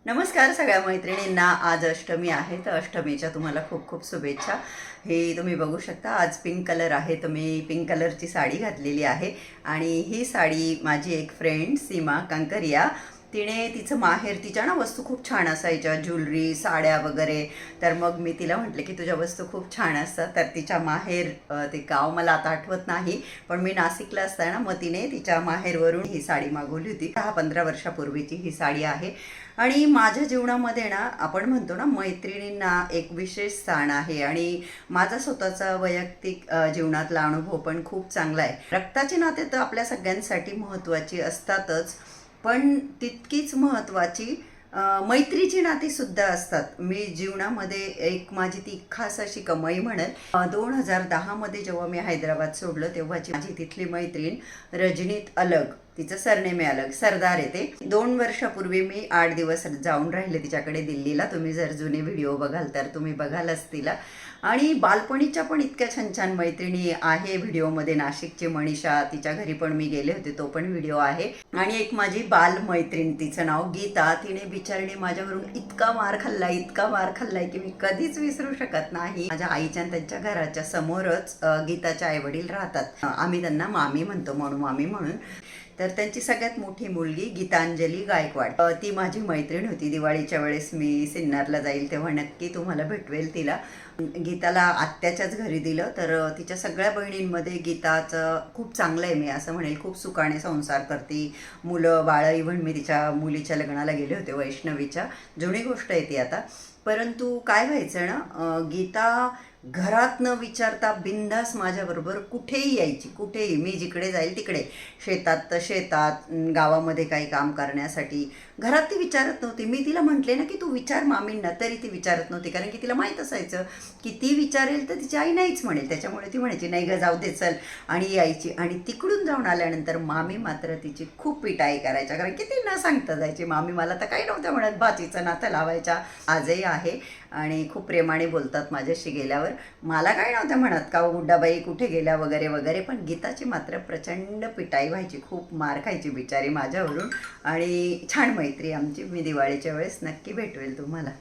नमस्कार सगळ्या मैत्रिणींना. आज अष्टमी आहे तर अष्टमीच्या तुम्हाला खूप खूप शुभेच्छा. हे तुम्ही बघू शकता, आज पिंक कलर आहे तर मी पिंक कलरची साडी घातलेली आहे. आणि ही साडी माझी एक फ्रेंड सीमा कांकरिया, तिने तिचं माहेर, तिच्या ना वस्तू खूप छान असायच्या, ज्वेलरी, साड्या वगैरे. तर मग मी तिला म्हटले की तुझ्या वस्तू खूप छान असतात. तर तिच्या माहेर, ते गाव मला आता आठवत नाही, पण मी नाशिकला असताना मग तिने तिच्या माहेरवरून ही साडी मागवली होती. 10-15 वर्षापूर्वीची ही साडी आहे. आणि माझ्या जीवनामध्ये ना, आपण म्हणतो ना, मैत्रिणींना एक विशेष स्थान आहे. आणि माझा स्वतःचा वैयक्तिक जीवनातला अनुभव पण खूप चांगला आहे. रक्ताची नाते तर आपल्या सगळ्यांसाठी महत्त्वाची असतातच, पण तितकीच महत्त्वाची मैत्रीची नाती सुद्धा असतात. मी जीवनामध्ये एक माझी ती खास अशी कमाई म्हणेल, 2010 मध्ये जेव्हा मी हैदराबाद सोडलं तेव्हाची माझी तिथली मैत्रीण रजनीत अलग, तिचं सरनेम आहे अलग, सरदार येते. 2 वर्षापूर्वी मी 8 दिवस जाऊन राहिले तिच्याकडे दिल्लीला. तुम्ही जर जुने व्हिडिओ बघाल तर तुम्ही बघालच तिला. आणि बालपणीच्या पण इतक्या छान छान मैत्रिणी आहे व्हिडिओमध्ये. नाशिकची मनीषा, तिच्या घरी पण मी गेले होते, तो पण व्हिडिओ आहे. आणि एक माझी बाल मैत्रीण, तिचं नाव गीता, तिने बिचारीने माझ्यावरून इतका मार खाल्लाय, इतका मार खाल्लाय की मी कधीच विसरू शकत नाही. माझ्या आईच्या त्यांच्या घराच्या समोरच गीताचे आईवडील राहतात. आम्ही त्यांना मामी म्हणतो, म्हणू मामी म्हणून. तर त्यांची सगळ्यात मोठी मुलगी गीतांजली गायकवाड, ती माझी मैत्रीण होती. दिवाळीच्या वेळेस मी सिन्नरला जाईल तेव्हा नक्की तुम्हाला भेटवेल तिला. गीताला आत्याच्याच घरी दिलं, तर तिच्या सगळ्या बहिणींमध्ये गीताचं खूप चांगलं आहे, मी असं म्हणेल. खूप सुखाने संसार करते, मुलं बाळं. इव्हन मी तिच्या मुलीच्या लग्नाला गेले होते, वैष्णवीच्या. जुनी गोष्ट आहे ती आता. परंतु काय व्हायचं ना, गीता घरात न विचारता बिंदास माझ्याबरोबर कुठेही यायची, कुठेही. मी जिकडे जाईल तिकडे, शेतात तर शेतात, गावामध्ये काही काम करण्यासाठी. घरात ती विचारत नव्हती. मी तिला म्हटले ना की तू विचार मामींना, तरी ती विचारत नव्हती, कारण की तिला माहीत असायचं की ती विचारेल तर तिची आई नाहीच म्हणेल. त्याच्यामुळे ती म्हणायची नाही ग जाऊ दे चल, आणि यायची. आणि तिकडून जाऊन आल्यानंतर मामी मात्र तिची खूप पिटाई करायच्या, कारण की ती न सांगता जायची. मामी मला तर काही नव्हतं म्हणत, भाचीचं नातं लावायच्या. आजही आहे आणि खूप प्रेमाने बोलतात माझ्याशी गेल्यावर. मला काय नव्हतं म्हणत का गुड्डाबाई कुठे गेल्या वगैरे वगैरे, पण गीताची मात्र प्रचंड पिटाई व्हायची, खूप मार खायची बिचारी माझ्यावरून. आणि छान मैत्री आमची. मी दिवाळीच्या वेळेस नक्की भेटवेल तुम्हाला.